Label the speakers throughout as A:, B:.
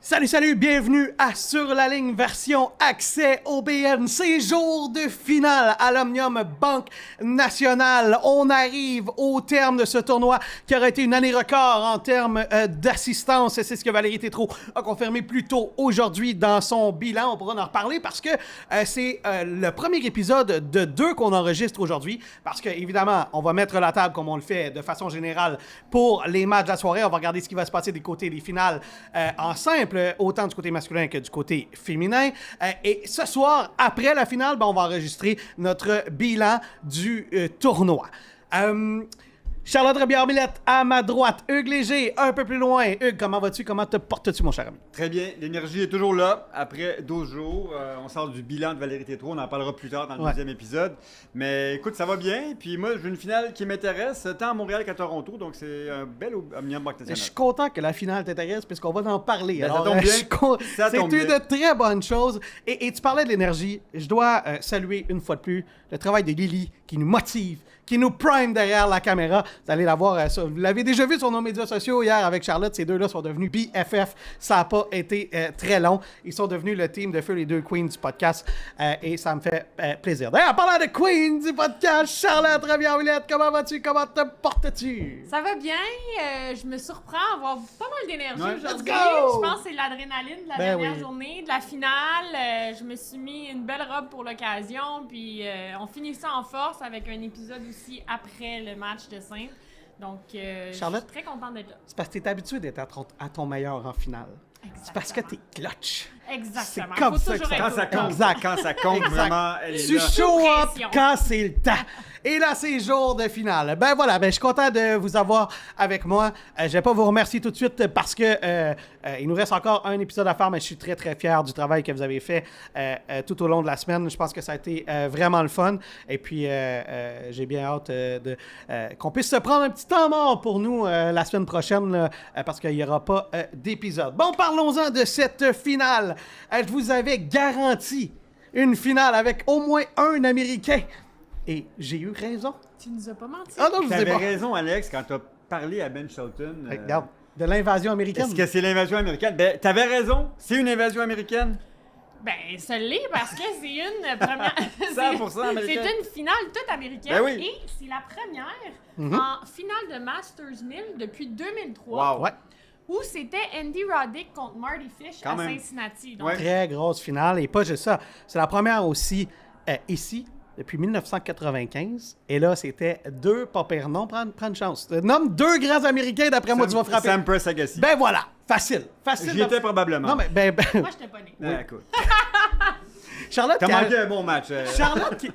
A: Salut, bienvenue à Sur la ligne version accès OBN. C'est jour de finale à l'Omnium Banque Nationale. On arrive au terme de ce tournoi qui aurait été une année record en termes d'assistance. Et c'est ce que Valérie Tétrault a confirmé plus tôt aujourd'hui dans son bilan. On pourra en reparler parce que c'est le premier épisode de 2 qu'on enregistre aujourd'hui. Parce que, évidemment, on va mettre la table comme on le fait de façon générale pour les matchs de la soirée. On va regarder ce qui va se passer des côtés des finales en simple, autant du côté masculin que du côté féminin. Et ce soir, après la finale, on va enregistrer notre bilan du tournoi. Charlotte Robillard-Millette à ma droite, Hugues Léger un peu plus loin. Hugues, comment vas-tu? Comment te portes-tu, mon cher ami?
B: Très bien, l'énergie est toujours là. Après 12 jours, on sort du bilan de Valérie Tétrault, on en parlera plus tard dans le deuxième épisode. Mais écoute, ça va bien. Puis moi, j'ai une finale qui m'intéresse, tant à Montréal qu'à Toronto, donc c'est un bel Omnium Banque Nationale.
A: Je suis content que la finale t'intéresse puisqu'on va en parler.
B: Ben,
A: Alors,
B: ça tombe bien.
A: C'est une de très bonnes choses. Et tu parlais de l'énergie. Je dois saluer une fois de plus le travail de Lily qui nous motive, qui nous prime derrière la caméra. Vous allez la voir, vous l'avez déjà vu sur nos médias sociaux hier avec Charlotte. Ces deux-là sont devenus BFF. Ça n'a pas été très long. Ils sont devenus le team de feu, les deux queens du podcast. Et ça me fait plaisir. D'ailleurs, en parlant de queens du podcast, Charlotte Robillard-Millette, comment vas-tu? Comment te portes-tu?
C: Ça va bien. Je me surprends à avoir pas mal d'énergie aujourd'hui.
A: Let's go!
C: Je pense que c'est l'adrénaline de la dernière journée, de la finale. Je me suis mis une belle robe pour l'occasion. Puis on finit ça en force avec un épisode aussi après le match de simple. Donc,
A: Charlotte,
C: je suis très contente d'être là.
A: C'est parce que tu es habitué d'être à ton meilleur en finale.
C: Exactement.
A: C'est parce que tu es clutch.
C: Exactement.
A: C'est comme
C: Faut
A: ça
C: toujours
A: que ça-
C: être
B: Quand ça
C: au top.
B: compte,
A: Exact.
B: quand ça compte
A: Exact.
B: vraiment, elle est
A: Tu
B: là.
A: show up
C: pression.
A: quand c'est le temps. Et là, c'est jour de finale. Ben voilà, je suis content de vous avoir avec moi. Je vais pas vous remercier tout de suite parce que il nous reste encore un épisode à faire, mais je suis très, très fier du travail que vous avez fait tout au long de la semaine. Je pense que ça a été vraiment le fun. Et puis, j'ai bien hâte qu'on puisse se prendre un petit temps mort pour nous la semaine prochaine là, parce qu'il n'y aura pas d'épisode. Bon, parlons-en de cette finale. Je vous avais garanti une finale avec au moins un Américain. Et j'ai eu raison.
C: Tu nous as pas menti.
A: Ah non, je
B: Tu
A: vous ai
B: avais
A: pas.
B: raison, Alex, quand tu as parlé à Ben Shelton.
A: Regarde, de l'invasion américaine.
B: Est-ce que c'est l'invasion américaine? Ben, t'avais raison, c'est une invasion américaine.
C: Ben, ça l'est parce que c'est une première.
B: 100% américaine.
C: C'est une finale toute américaine.
B: Ben oui.
C: Et c'est la première en finale de Masters 1000 depuis 2003.
B: Wow.
A: Ouais,
C: Où c'était Andy Roddick contre Marty Fish
B: Quand
C: à
B: même.
C: Cincinnati. Donc,
B: Ouais.
A: très grosse finale. Et pas juste ça. C'est la première aussi ici, depuis 1995. Et là, c'était deux pas pires. Non, prends une chance. Nomme deux grands Américains, d'après moi, tu vas frapper.
B: Sam Press Agassi.
A: Ben voilà, facile.
B: J'y étais probablement.
A: Non, mais
C: moi, j'étais pas née.
B: Ah, écoute.
A: Charlotte,
B: T'as
A: qui a-
B: manqué un bon match.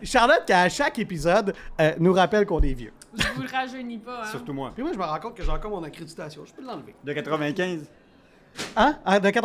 A: Charlotte, qui à chaque épisode, nous rappelle qu'on est vieux.
C: Je vous le rajeunis pas. Hein.
B: Surtout moi.
A: Puis moi, je me rends compte que j'ai encore mon accréditation. Je peux l'enlever.
B: De 95.
A: Hein?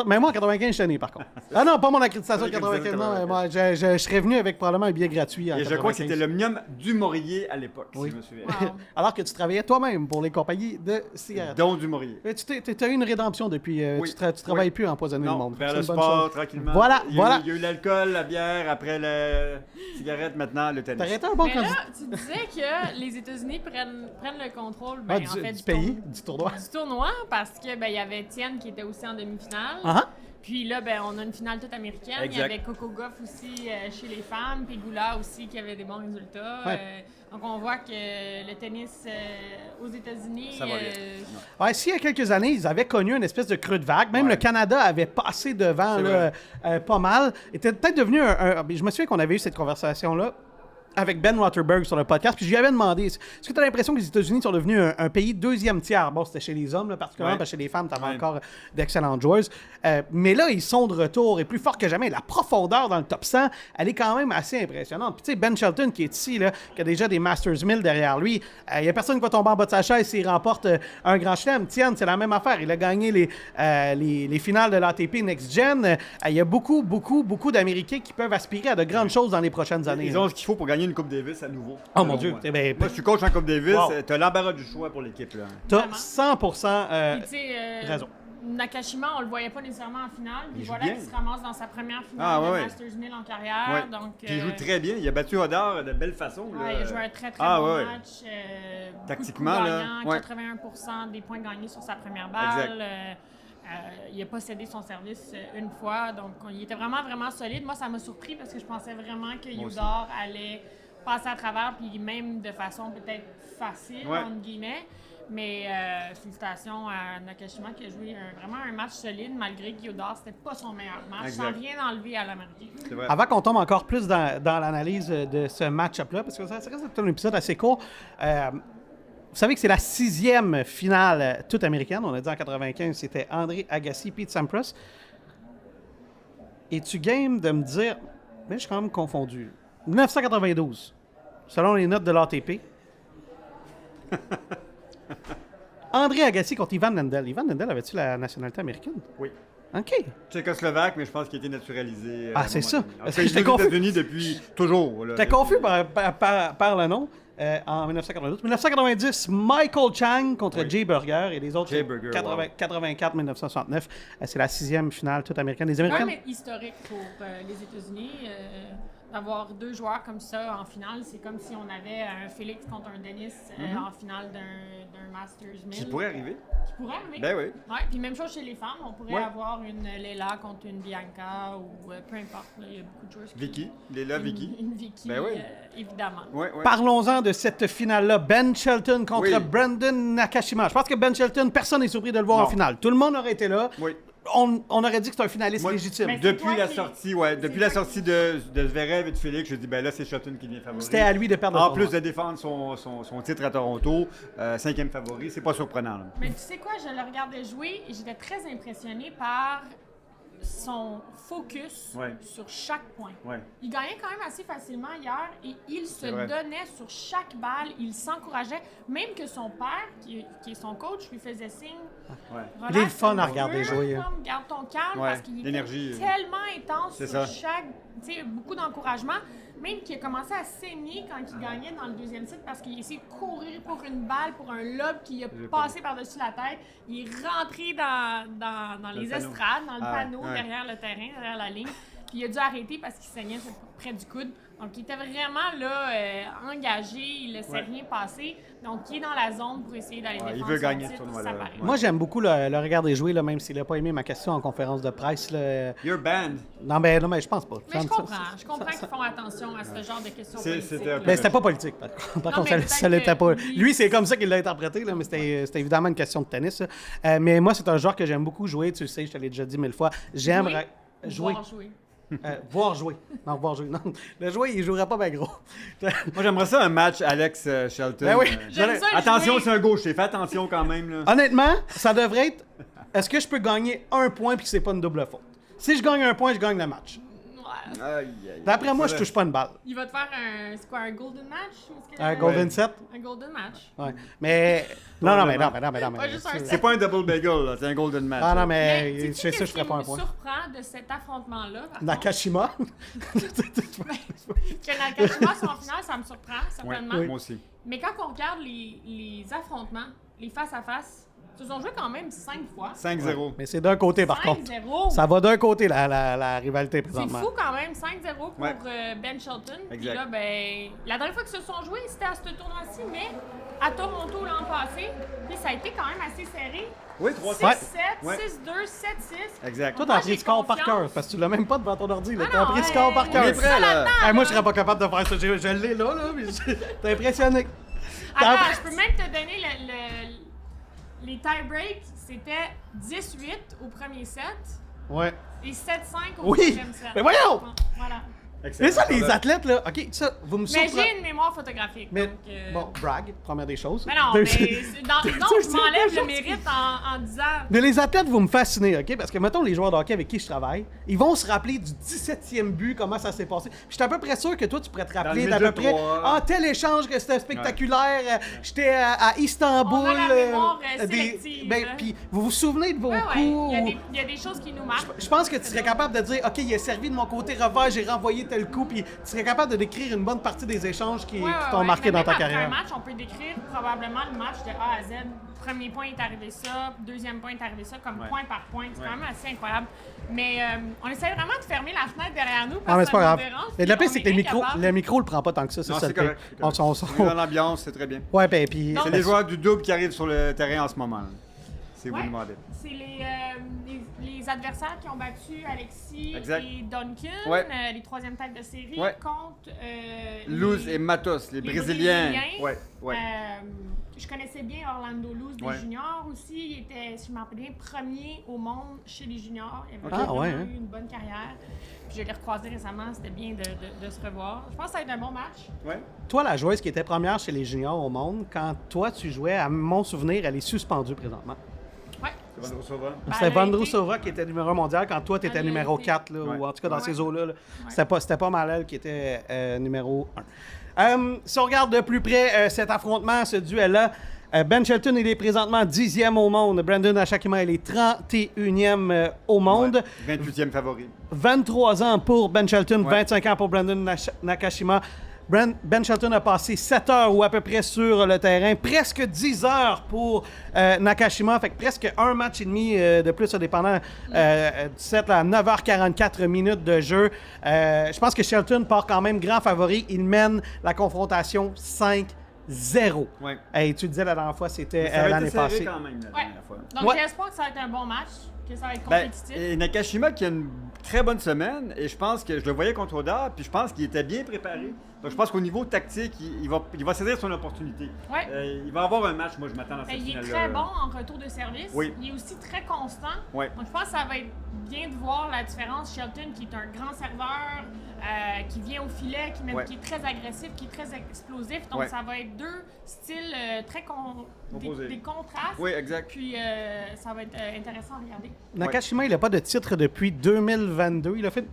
A: Mais moi, en 95, je suis né, par contre. Ah non, pas mon accréditation de 95. Non, mais moi, je serais venu avec probablement un billet gratuit en
B: Et
A: 95.
B: je crois que c'était l'Omnium du Maurier à l'époque,
A: Oui.
B: si je me souviens.
C: Wow.
A: Alors que tu travaillais toi-même pour les compagnies de cigarettes.
B: Don du Maurier.
A: Mais tu as eu une rédemption depuis.
B: Oui.
A: Tu travailles
B: Oui.
A: plus à empoisonner le
B: Non,
A: monde.
B: vers
A: C'est
B: le
A: une bonne
B: sport,
A: chose.
B: tranquillement.
A: Voilà,
B: Il y a
A: voilà.
B: eu l'alcool, la bière, après la cigarette, maintenant le tennis.
A: T'as arrêté un bon
C: Mais
A: candidat.
C: là, tu disais que les États-Unis prennent le contrôle
A: Ah,
C: en fait,
A: du pays, du tournoi.
C: du tournoi parce que ben, il y avait Tienne qui était aussi en demi-finale.
A: Ah,
C: Puis là, ben, on a une finale toute américaine. Il y
B: Exact.
C: avait Coco Gauff aussi chez les femmes, puis Goula aussi qui avait des bons résultats.
A: Ouais.
C: Donc on voit que le tennis aux États-Unis.
B: Ça va bien.
A: Ouais, si il y a quelques années, ils avaient connu une espèce de creux de vague. Même
B: Ouais.
A: le Canada avait passé devant
B: C'est
A: là, pas mal. Était peut-être devenu je me souviens qu'on avait eu cette conversation-là avec Ben Rotherberg sur le podcast, puis je lui avais demandé, est-ce que tu as l'impression que les États-Unis sont devenus un pays deuxième tiers? Bon, c'était chez les hommes, là, particulièrement,
B: Ouais.
A: parce que chez les femmes, tu avais
B: Ouais.
A: encore d'excellentes joueuses. Mais là, ils sont de retour, et plus fort que jamais. La profondeur dans le top 100, elle est quand même assez impressionnante. Puis tu sais, Ben Shelton, qui est ici, là, qui a déjà des Masters 1000 derrière lui, il n'y a personne qui va tomber en bas de sa chaise s'il remporte un grand chelem. Tiens, c'est la même affaire. Il a gagné les finales de l'ATP Next Gen. Il y a beaucoup d'Américains qui peuvent aspirer à de grandes choses dans les prochaines années.
B: Ils ont ce qu'il faut pour gagner une Coupe Davis à nouveau.
A: Oh mon
B: Selon
A: Dieu.
B: moi.
A: Eh ben,
B: Moi, je suis coach en Coupe Davis.
A: Wow.
B: T'as l'embarras du choix pour l'équipe. Là.
A: t'as
C: Vraiment.
A: 100%
C: Puis, tu sais,
A: raison.
C: Nakashima, on le voyait pas nécessairement en finale. Puis
B: Il joue
C: voilà
B: bien.
C: qu'il se ramasse dans sa première finale
B: Ah, ouais,
C: de
B: ouais.
C: Masters 1000 en carrière.
B: Ouais.
C: Donc,
B: Puis il joue très bien. Il a battu Hodar de belle façon. là.
C: ouais, il a joué un très
B: Ah,
C: bon
B: ouais.
C: match. Beaucoup de
B: Tactiquement,
C: coups
B: là,
C: gagnants,
B: ouais.
C: 81% des points gagnés sur sa première balle.
B: Exact.
C: Il n'a pas cédé son service une fois, donc il était vraiment, vraiment solide. Moi, ça m'a surpris parce que je pensais vraiment que Yudor allait passer à travers, puis même de façon peut-être facile, entre guillemets. Mais félicitations à Nakashima qui a joué vraiment un match solide, malgré que Yudor, c'était pas son meilleur match, sans rien enlever à l'Américain.
A: Avant qu'on tombe encore plus dans l'analyse de ce match-up-là, parce que ça reste un épisode assez court, vous savez que c'est la 6e finale toute américaine. On a dit en 95, c'était André Agassi, Pete Sampras. Es-tu game de me dire... Mais je suis quand même confondu. 1992, selon les notes de l'ATP. André Agassi contre Ivan Lendl. Ivan Lendl, avait-tu la nationalité américaine?
B: Oui.
A: OK.
B: Tchécoslovaque, mais je pense qu'il a été naturalisé.
A: C'est ça.
B: Parce que j'étais aux États-Unis depuis toujours.
A: J'étais confus par le nom. En 1992. 1990, Michael Chang contre Jay Burger et les autres.
B: Jay Burger,
A: 84-1969. C'est la 6e finale toute américaine. Les Américains.
C: C'est quand même historique pour les États-Unis. D'avoir 2 joueurs comme ça en finale, c'est comme si on avait un Félix contre un Dennis en finale d'un Masters 1000.
B: Qui pourrait arriver.
C: Qui pourrait arriver.
B: Ben oui.
C: Ouais, puis même chose chez les femmes, on pourrait avoir une Leila contre une Bianca ou peu importe. Là, il y a beaucoup de joueurs.
B: Vicky, Leila, Vicky.
C: Une Vicky,
B: ben oui.
C: Évidemment.
B: Ouais.
A: Parlons-en de cette finale-là. Ben Shelton contre Brandon Nakashima. Je pense que Ben Shelton, personne n'est surpris de le voir en finale. Tout le monde aurait été là.
B: Oui.
A: On aurait dit que c'est un finaliste légitime.
B: Depuis la sortie de Zverev et de Félix, je dis ben là c'est Shelton qui vient favori.
A: C'était à lui de perdre.
B: En plus de défendre son titre à Toronto, 5e favori, c'est pas surprenant. Là.
C: Mais tu sais quoi, je le regardais jouer et j'étais très impressionnée par son focus sur chaque point.
B: Ouais.
C: Il gagnait quand même assez facilement hier et il se donnait sur chaque balle, il s'encourageait, même que son père, qui est son coach, lui faisait signe.
A: Il est le fun à regarder jouer.
C: Garde ton calme parce qu'il était tellement intense sur chaque, tu sais, beaucoup d'encouragement. Même qu'il a commencé à saigner quand il gagnait dans le 2e set parce qu'il essayait de courir pour une balle, pour un lob qui a passé par-dessus la tête. Il est rentré dans les estrades, dans le panneau, derrière le terrain, derrière la ligne. Puis il a dû arrêter parce qu'il saignait près du coude. Donc, il était vraiment là, engagé, il ne laissait rien passer. Donc, il est dans la zone pour essayer d'aller défendre
B: il veut gagner
C: son titre,
B: ce tournoi-là.
A: Moi, j'aime beaucoup le regarder jouer, là, même s'il n'a pas aimé ma question en conférence de presse. Là.
B: You're banned.
A: Non, mais je pense pas.
C: Mais je comprends qu'ils font attention à ce genre de questions politiques.
A: Mais c'était pas politique, par contre, ça l'était pas. Lui, c'est comme ça qu'il l'a interprété, là, mais c'était évidemment une question de tennis. Mais moi, c'est un joueur que j'aime beaucoup jouer, tu le sais, je te l'ai déjà dit 1000 fois. J'aime jouer. Voir jouer. Non, voir jouer. Non. Le jouer, il jouerait pas bien gros.
B: Moi, j'aimerais ça un match Alex Shelton.
A: Ben oui.
B: Attention, c'est un gaucher. Fais attention quand même. Là.
A: Honnêtement, ça devrait être... Est-ce que je peux gagner un point puis que c'est pas une double faute? Si je gagne un point, je gagne le match. D'après moi, je touche pas une balle.
C: Il va te faire un golden match?
A: Un golden set?
C: Un golden match.
A: Ouais. Mais... Non.
B: C'est pas un double bagel, là. C'est un golden match.
A: Ah non, mais je sais ça, je ferais pas un point.
C: Ce qui me surprend de cet affrontement-là...
A: Nakashima?
C: Que Nakashima soit en finale, ça me surprend, certainement.
B: Oui, moi aussi.
C: Mais quand on regarde les affrontements, les face-à-face, ils se sont joués quand même 5 fois.
B: 5-0.
A: Ouais, mais c'est d'un côté, par contre.
C: 5-0.
A: Ça va d'un côté, la rivalité, présentement.
C: C'est fou quand même, 5-0 pour Ben Shelton. Puis là, la dernière fois qu'ils se sont joués, c'était à ce tournoi-ci, mais à Toronto l'an passé. Puis ça a été quand même assez serré.
B: Oui, 3-7.
C: 6-7, 6-2, 7-6.
B: Exact.
A: Toi, t'as appris le score par cœur, parce que tu l'as même pas devant ton ordi. T'as appris le score par
B: On
A: cœur.
B: est prêt, là.
A: Moi, je serais pas capable de faire ça. Je l'ai là, mais t'es impressionné.
C: Attends, je peux même te donner les tie-breaks. C'était 18 au premier set.
A: Ouais.
C: Et 7-5 au deuxième set.
A: Mais voyons!
C: Voilà.
A: Mais ça, les athlètes, là, OK, ça, vous me
C: Mais
A: surprenez.
C: j'ai une mémoire photographique.
A: Mais,
C: donc,
A: bon, brag, première des choses.
C: Mais non, mais je m'enlève le mérite en disant...
A: Mais les athlètes, vous me fascinez, OK? Parce que, mettons, les joueurs de hockey avec qui je travaille, ils vont se rappeler du 17e but, comment ça s'est passé. Puis je suis à peu près sûr que toi, tu pourrais te rappeler d'à peu près... Ah, tel échange que c'était spectaculaire. J'étais à Istanbul.
C: On a la mémoire sélective.
A: Puis vous vous souvenez de vos coups?
C: Il y a des choses qui nous marquent.
A: Je pense que tu serais capable de dire, OK, il a servi de mon côté revers, j'ai renvoyé tel coup, puis tu serais capable de décrire une bonne partie des échanges qui t'ont marqué dans ta carrière.
C: Après un match, on peut décrire probablement le match de A à Z. Premier point est arrivé ça, deuxième point est arrivé ça, comme point par point. C'est quand même assez incroyable. Mais on essaie vraiment de fermer la fenêtre derrière nous parce
A: mais
C: que
A: c'est pas grave.
C: dérange.
A: Mais le pire, c'est que le micro le prend pas tant que ça.
B: Non, c'est correct. On est dans l'ambiance, c'est très bien.
A: Ouais, puis
B: c'est les joueurs du double qui arrivent sur le terrain en ce moment. si vous me demandez.
C: C'est les adversaires qui ont battu Alexis
B: exact.
C: et Duncan, les troisième têtes de série, contre
B: Luz et Matos, les Brésiliens. Ouais.
C: Je connaissais bien Orlando Luz des juniors aussi. Il était, si je me rappelle bien, premier au monde chez les juniors. Il avait vraiment eu une bonne carrière. Puis je l'ai recroisé récemment, c'était bien de se revoir. Je pense que ça va être un bon match.
B: Ouais.
A: Toi, la joueuse qui était première chez les juniors au monde, quand toi tu jouais, à mon souvenir, elle est suspendue présentement.
C: Oui.
B: C'est Vondrousova.
A: C'était Vondrousova qui était numéro 1 mondial quand toi tu étais numéro 4, là, ou en tout cas dans ces eaux-là. Là. C'était pas mal elle qui était numéro 1. Si on regarde de plus près cet affrontement, ce duel-là, Ben Shelton, il est présentement 10e au monde. Brandon Nashakima, il est 31e au monde.
B: 28e favori.
A: 23 ans pour Ben Shelton, 25 ans pour Brandon Nakashima. Ben Shelton a passé 7 heures ou à peu près sur le terrain, presque 10 heures pour Nakashima, fait que presque un match et demi de plus, dépendant 17 à 9h44 minutes de jeu. Je pense que Shelton part quand même grand favori. Il mène la confrontation 5-0.
B: Ouais.
A: Hey, tu disais la dernière fois, c'était l'année passée.
B: Quand même, la dernière fois.
C: Donc j'espère que ça va être un bon match, que ça va être compétitif.
B: Et Nakashima qui a une très bonne semaine, et je pense que je le voyais contre Oda, puis je pense qu'il était bien préparé. Donc je pense qu'au niveau tactique, il va saisir son opportunité.
C: Ouais.
B: Il va avoir un match, moi je m'attends dans cette finale-là.
C: Il est très bon en retour de service.
B: Oui.
C: Il est aussi très constant.
B: Oui.
C: Donc je pense que ça va être bien de voir la différence. Shelton qui est un grand serveur, qui vient au filet, qui est très agressif, qui est très explosif. Donc ça va être deux styles très des contrastes.
B: Oui, exact.
C: Puis ça va être intéressant à regarder.
A: Nakashima, il n'a pas de titre depuis 2022. Il a fait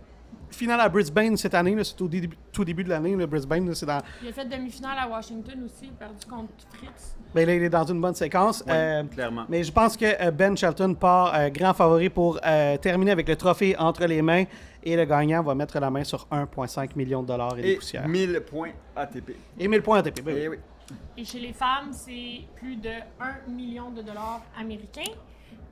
A: finale à Brisbane cette année, c'est au tout début de l'année. Brisbane, c'est dans...
C: Il a fait demi-finale à Washington aussi, perdu contre Fritz.
A: Ben, là, il est dans une bonne séquence.
B: Clairement.
A: Mais je pense que Ben Shelton part grand favori pour terminer avec le trophée entre les mains. Et le gagnant va mettre la main sur 1,5 million de dollars et des poussières.
B: 1000 points ATP.
A: Et 1000 points ATP, ben,
B: oui.
C: Et chez les femmes, c'est plus de 1 million de dollars américains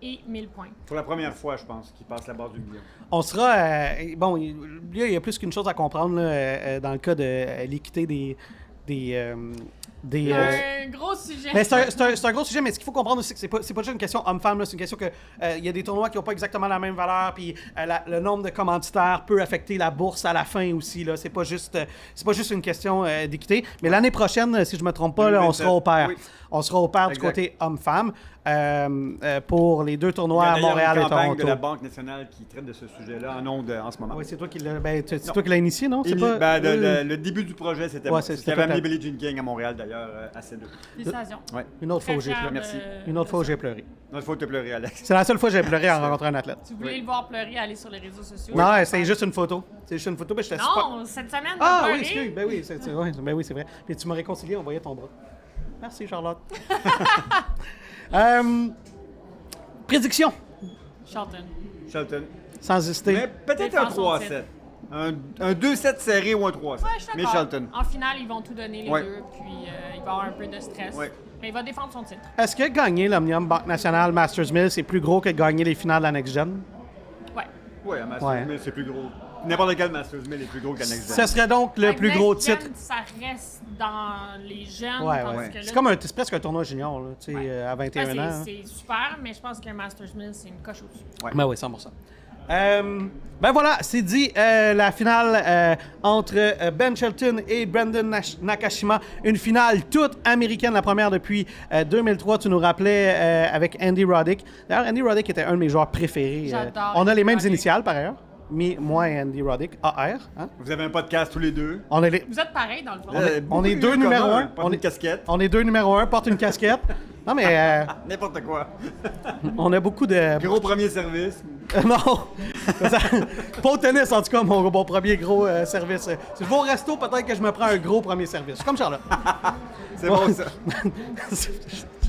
C: et 1000 points.
B: Pour la première fois, je pense, qu'il passe la barre du million.
A: On sera... bon, il y a plus qu'une chose à comprendre là, dans le cas de l'équité
C: un gros sujet.
A: Mais c'est un gros sujet, mais ce qu'il faut comprendre aussi, c'est pas juste une question homme-femme, c'est une question que il y a des tournois qui n'ont pas exactement la même valeur, puis le nombre de commanditaires peut affecter la bourse à la fin aussi. Là. C'est pas juste une question d'équité. Mais l'année prochaine, si je me trompe pas, là, on sera au pair. Oui. On sera au pair du côté homme-femme pour les deux tournois à Montréal et Toronto. Il y a une campagne
B: de la Banque nationale qui traite de ce sujet-là en ondes en ce moment.
A: Oui, c'est toi qui l'as initié, non?
B: Le début du projet, c'était moi.
A: C'était
B: avait amené Billie Jean King à Montréal, d'ailleurs, à C2.
C: Félicitations.
B: Ouais.
A: Une autre fois où j'ai pleuré.
B: Merci.
A: Une autre fois où j'ai pleuré.
B: Une autre fois où tu as pleuré, Alex.
A: C'est la seule fois que j'ai pleuré en rencontrant un athlète.
C: Tu voulais le voir pleurer, aller sur les réseaux sociaux.
A: Non, c'est juste une photo. C'est juste une photo, mais je t'assure pas.
C: Non, cette semaine,
A: Ah oui, excuse. Ben oui, c'est vrai. Puis tu m'as réconcilié, on voyait ton bras. Merci, Charlotte. Prédiction.
C: Shelton.
A: Sans hésiter.
B: Mais peut-être un 3-7. Un 2-7 serré ou un 3-7.
C: Ouais, je suis
B: mais
C: d'accord.
B: Shelton.
C: En finale, ils vont tout donner les deux, puis il va avoir un peu de stress.
B: Ouais.
C: Mais il va défendre son titre.
A: Est-ce que gagner l'Omnium Banque Nationale Masters 1000, c'est plus gros que gagner les finales de la Next Gen?
C: Ouais.
B: Oui, un Masters 1000, c'est plus gros. N'importe quel Masters 1000 est plus gros qu'un Next Gen.
A: Ce serait donc le plus gros titre.
C: Ça reste dans les jeunes.
A: Ouais.
C: Que là,
A: C'est presque un tournoi junior, là, tu sais, à 21 ans.
C: C'est super, mais je pense qu'un Masters 1000, c'est une coche au-dessus.
B: Ouais.
A: Ben oui, 100%. Ben voilà, c'est dit, la finale entre Ben Shelton et Brandon Nakashima, une finale toute américaine, la première depuis 2003, tu nous rappelais, avec Andy Roddick. D'ailleurs, Andy Roddick était un de mes joueurs préférés.
C: J'adore.
A: On a les mêmes initiales, par ailleurs. Moi et Andy Roddick, AR. Hein?
B: Vous avez un podcast tous les deux.
C: Vous êtes pareils, dans le fond.
A: On est deux numéro 1.
B: Porte une casquette.
A: On est deux numéro 1, porte une casquette. Non, mais...
B: N'importe quoi.
A: On a beaucoup de...
B: Gros premier service.
A: Non! Pas au tennis, en tout cas, mon premier gros service. Si je vais au resto, peut-être que je me prends un gros premier service. C'est comme Charlotte.
B: C'est bon, ça.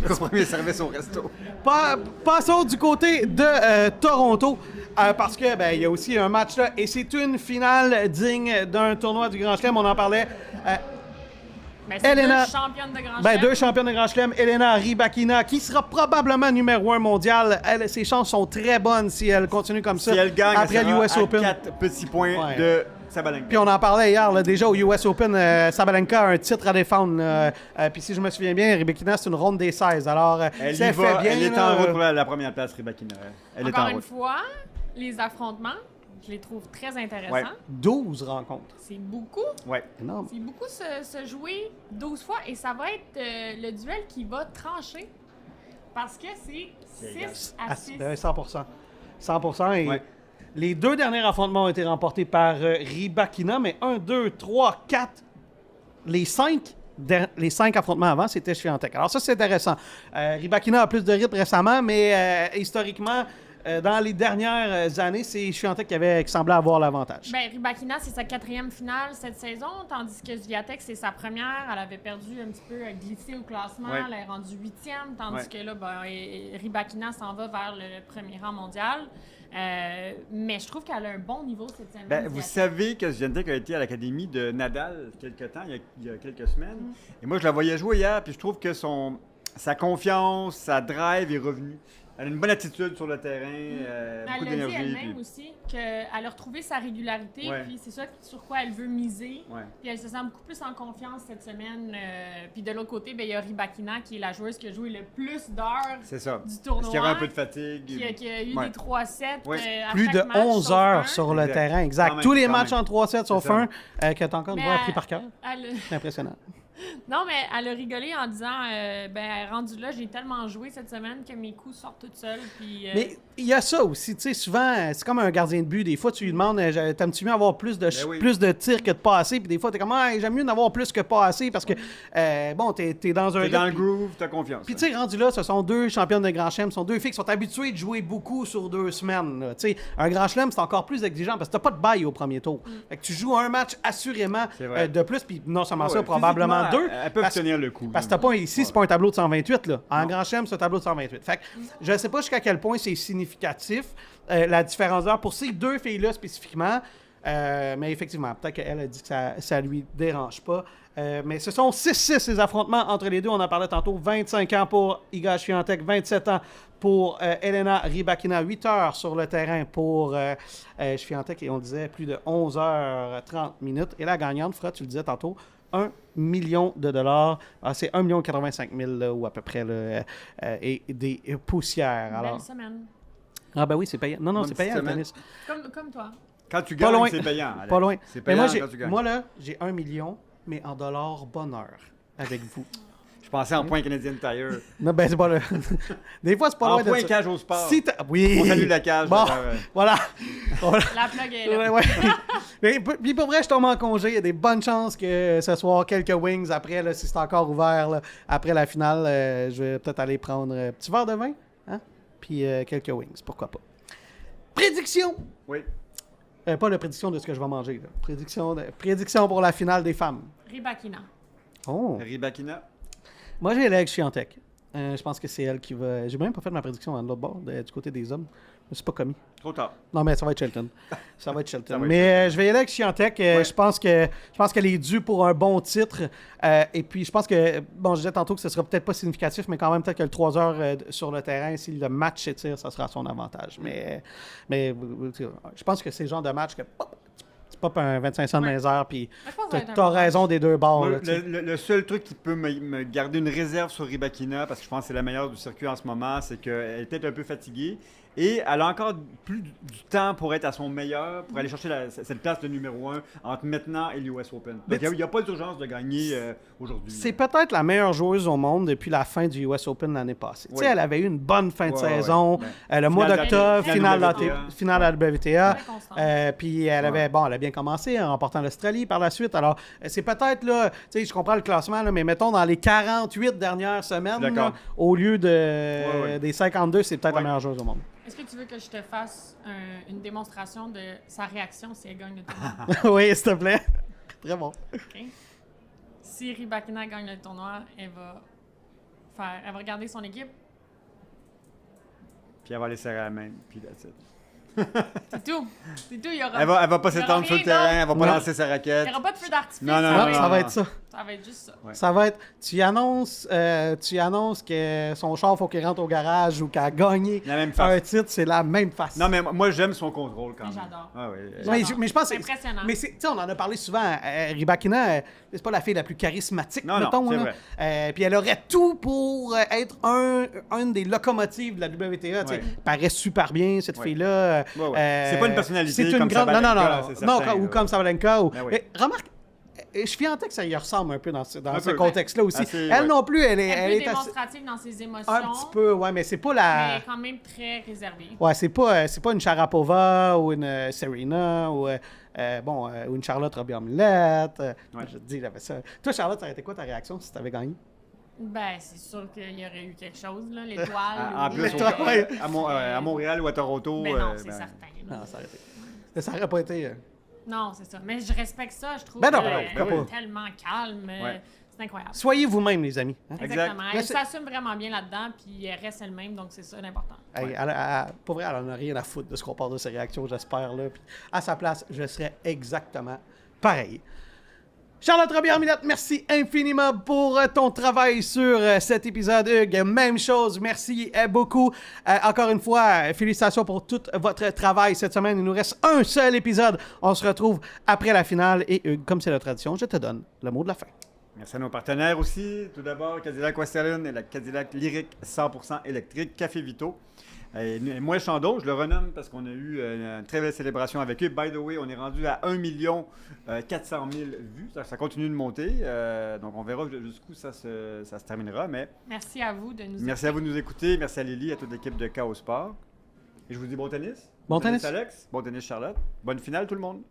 B: Gros premier service au resto.
A: Passons du côté de Toronto, parce que il y a aussi un match là, et c'est une finale digne d'un tournoi du Grand Chelem. On en parlait.
C: C'est
A: Elena,
C: deux championnes de Grand Chelem.
A: Deux championnes de Grand Chelem. Elena Rybakina, qui sera probablement numéro 1 mondial. Ses chances sont très bonnes si elle continue comme ça.
B: Si elle gagne,
A: après
B: elle sera
A: l'US Open.
B: 4 petits points de Sabalenka.
A: Puis on en parlait hier, là, déjà au US Open, Sabalenka a un titre à défendre. Puis si je me souviens bien, Rybakina, c'est une ronde des 16. Alors,
B: elle
A: ça fait bien.
B: Elle est en route pour la première place, Rybakina. Elle est en route.
C: Encore une fois, les affrontements, je les trouve très intéressants.
B: Ouais.
A: 12 rencontres.
C: C'est beaucoup.
B: Ouais.
A: Énorme.
C: C'est beaucoup se jouer 12 fois et ça va être le duel qui va trancher parce que c'est 6 à 6.
A: 100%. 100%. Et
B: Ouais.
A: les 2 derniers affrontements ont été remportés par Rybakina, mais 1, 2, 3, 4, les 5 affrontements avant, c'était Swiatek. Alors ça, c'est intéressant. Rybakina a plus de rythme récemment, mais historiquement, dans les dernières années, c'est Swiatek qui semblait avoir l'avantage.
C: Ben, Rybakina, c'est sa 4e finale cette saison, tandis que Swiatek, c'est sa première. Elle avait perdu un petit peu, glissé au classement.
B: Ouais.
C: Elle est rendue 8e, tandis
B: Ouais.
C: que là, Rybakina s'en va vers le premier rang mondial. Mais je trouve qu'elle a un bon niveau cette semaine.
B: Ben, vous savez que Swiatek a été à l'académie de Nadal quelque temps, il y a quelques semaines. Et moi, je la voyais jouer hier, puis je trouve que sa confiance, sa drive est revenue. Elle a une bonne attitude sur le terrain, beaucoup
C: Elle l'a dit
B: d'énergie.
C: elle-même aussi, qu'elle a retrouvé sa régularité,
B: Ouais.
C: puis c'est ça sur quoi elle veut miser.
B: Ouais.
C: Puis elle se sent beaucoup plus en confiance cette semaine. Puis de l'autre côté, ben, il y a Rybakina, qui est la joueuse qui a joué le plus d'heures
B: C'est ça.
C: du tournoi.
B: Parce qu'il y avait un peu de fatigue.
C: Qui a eu
B: Ouais.
C: des 3-7
B: Ouais.
C: à
A: Plus
C: chaque
A: de
C: match,
A: 11
C: sauf
A: heures
C: un.
A: sur le
B: Exact.
A: terrain, exact.
B: Quand même,
A: Tous les
B: quand
A: matchs
B: même.
A: en 3-7 sauf
B: C'est ça.
A: un, que t'as encore une
C: Mais
A: fois appris par cœur. C'est impressionnant.
C: Non, mais elle a rigolé en disant rendu là, j'ai tellement joué cette semaine que mes coups sortent toutes seules. Puis,
A: Mais il y a ça aussi, tu sais, souvent, c'est comme un gardien de but. Des fois, tu lui demandes, t'aimes-tu mieux avoir plus de tirs que de pas assez? Puis des fois, t'es comme, j'aime mieux en avoir plus que pas assez parce que, t'es dans un...
B: T'es dans le groove, t'as confiance.
A: Puis tu sais, rendu là, ce sont 2 championnes de Grand Chelem, ce sont 2 filles qui sont habituées de jouer beaucoup sur 2 semaines. Tu sais, un Grand Chelem, c'est encore plus exigeant parce que t'as pas de bail au premier tour. Fait que tu joues un match assurément
B: C'est vrai.
A: de plus, puis non seulement ça,
B: Ouais,
A: probablement
B: physiquement,
A: 2.
B: Elles peuvent tenir le coup.
A: Parce que t'as pas ici, c'est pas un tableau de 128, là. En Grand Chelem, c'est un tableau de 128. Fait que je sais pas jusqu'à quel point c'est significatif, la différence d'heure pour ces 2 filles-là spécifiquement. Mais effectivement, peut-être qu'elle a dit que ça lui dérange pas. Mais ce sont 6-6 ces affrontements entre les deux. On en parlait tantôt. 25 ans pour Iga Swiatek, 27 ans pour Elena Rybakina. 8 heures sur le terrain pour Swiatek et on disait plus de 11h30 minutes. Et la gagnante fera, tu le disais tantôt, $1 million. C'est 1,85 million là, ou à peu près là, et des poussières.
C: belle
A: Alors,
C: semaine.
A: ah ben oui, c'est payant. Non,
B: Bonne
A: c'est payant le
B: petite
A: tennis.
C: Comme toi.
B: Quand tu
A: Pas
B: gagnes,
A: loin.
B: c'est payant. Alex.
A: Pas loin.
B: C'est
A: Mais
B: payant
A: moi,
B: quand tu gagnes.
A: moi, là, j'ai 1 million, mais en dollars bonheur avec vous.
B: Je pensais en point Canadian Tire.
A: Non, ben c'est pas le... Des fois, c'est pas
B: En
A: loin de
B: point
A: ça.
B: cage au sport.
A: Oui.
B: On salue la cage.
A: Bon,
B: d'ailleurs.
A: voilà.
C: La plug est là.
A: Ouais, ouais. Mais puis pour vrai, je tombe en congé. Il y a des bonnes chances que ce soit quelques wings après, là, si c'est encore ouvert, là, après la finale. Je vais peut-être aller prendre un petit verre de vin, hein? Puis quelques wings, pourquoi pas. Prédiction!
B: Oui.
A: Pas la prédiction de ce que je vais manger. Là. Prédiction pour la finale des femmes.
C: Rybakina.
A: Oh!
B: Rybakina.
A: Moi, j'ai Alex Swiatek. Je pense que c'est elle qui va... J'ai même pas fait ma prédiction de l'autre bord, du côté des hommes. Je me suis pas commis.
B: Trop tard.
A: Non, mais ça va être Shelton. Ça va être Shelton.
B: Ça va être
A: Mais je vais y aller avec Swiatek.
B: Ouais.
A: Je pense qu'elle est due pour un bon titre. Et puis, je pense que... Bon, je disais tantôt que ce sera peut-être pas significatif, mais quand même, peut-être que le 3 heures sur le terrain, si le match s'étire, ça sera à son avantage. Mais je pense que c'est le genre de match que... Tu popes un 25 cents dans les airs, puis
C: Je pense que ça va être un
A: t'as
C: bon
A: raison des deux bords.
B: Moi,
A: là, tu sais.
B: le seul truc qui peut me garder une réserve sur Rybakina, parce que je pense que c'est la meilleure du circuit en ce moment, c'est qu'elle est peut-être un peu fatiguée. Et elle a encore plus du temps pour être à son meilleur, pour aller chercher cette place de numéro 1 entre maintenant et l'US Open.
A: Mais
B: Donc, il n'y a pas d'urgence de gagner aujourd'hui.
A: C'est peut-être la meilleure joueuse au monde depuis la fin du US Open l'année passée. Tu sais,
B: Oui.
A: elle avait eu une bonne fin de
B: Ouais,
A: saison.
B: ouais.
A: Le mois
B: Finale
A: d'octobre,
B: de la
A: finale
B: WTA.
A: à la WTA.
C: Très constante.
A: Puis elle avait, elle a bien commencé en remportant l'Australie par la suite. Alors, c'est peut-être là, tu sais, je comprends le classement, là, mais mettons dans les 48 dernières semaines,
B: D'accord.
A: là, au lieu
B: Ouais.
A: des 52, c'est peut-être la
B: Ouais.
A: meilleure joueuse au monde.
C: Est-ce que tu veux que je te fasse une démonstration de sa réaction si elle gagne le tournoi?
A: Oui, s'il te plaît. Très bon.
C: OK? Si Rybakina gagne le tournoi, elle va regarder son équipe.
B: Puis elle va aller serrer la main, puis that's it.
C: C'est tout. C'est tout. Il y aura,
B: Elle va pas
C: il y aura
B: s'étendre sur le
C: rien
B: terrain,
C: d'autre.
B: elle va pas
A: Non.
B: lancer sa
C: Il
B: raquette.
C: n'y aura pas de feu d'artifice.
B: Non, non,
C: ça
B: non,
C: va
A: Ça
C: être-
A: va être ça.
C: Ça va Ça va être juste ça.
A: Ouais. Ça va être, tu annonces que son char, faut qu'il rentre au garage ou qu'elle a gagné un titre, c'est la même face.
B: Non, mais moi, j'aime son contrôle quand même.
C: J'adore.
B: Ah, oui.
A: Mais je pense
C: c'est impressionnant.
A: Mais tu sais, on en a parlé souvent. Rybakina, c'est pas la fille la plus charismatique, mettons.
B: C'est
A: vrai. Puis elle aurait tout pour être une des locomotives de la WTA. Elle paraît super bien, cette fille-là.
B: C'est pas une personnalité
A: comme
B: Sabalenka.
A: Non, ou comme Sabalenka. Remarque, je fiantais que ça y ressemble un peu dans ce contexte-là aussi.
B: Elle
A: non plus, elle est
C: démonstrative dans ses émotions.
A: Un petit peu, mais c'est pas la...
C: Mais quand même très réservée.
A: Ouais, c'est pas une Sharapova ou une Serena ou ou une Charlotte Robert-Millette. Je te dis, j'avais ça. Toi, Charlotte, ça aurait été quoi ta réaction si tu avais gagné?
C: Ben, c'est sûr qu'il y aurait eu quelque chose, là, l'étoile.
B: En plus, à Montréal ou à Toronto.
C: Mais non, c'est certain.
A: Non, ça aurait été... Ça aurait pas été...
C: Non, c'est ça. Mais je respecte ça, je trouve. Tellement calme. C'est incroyable.
A: Soyez vous-même, les amis.
C: Hein? Exactement. Elle s'assume vraiment bien là-dedans, puis elle reste elle-même, donc c'est ça l'important.
A: Pour vrai, elle n'en a rien à foutre de ce qu'on parle de ses réactions, j'espère. Là. Puis, à sa place, je serais exactement pareil. Charlotte Robillard-Millette, merci infiniment pour ton travail sur cet épisode, Hugues. Même chose, merci beaucoup. Encore une fois, félicitations pour tout votre travail cette semaine. Il nous reste un seul épisode. On se retrouve après la finale. Et Hugues, comme c'est la tradition, je te donne le mot de la fin.
B: Merci à nos partenaires aussi. Tout d'abord, Cadillac Westerlund et la Cadillac Lyric 100% électrique, Café Vito. Et moi, Chandon, je le renomme parce qu'on a eu une très belle célébration avec eux. By the way, on est rendu à 1 400 000 vues. Ça continue de monter. Donc, on verra jusqu'où ça se terminera. Mais
C: merci à vous de nous écouter.
B: Merci à vous de nous écouter. Merci à Lily, à toute l'équipe de Chaos Sport. Et je vous dis bon tennis.
A: Bon tennis,
B: Alex. Bon tennis, Charlotte. Bonne finale, tout le monde.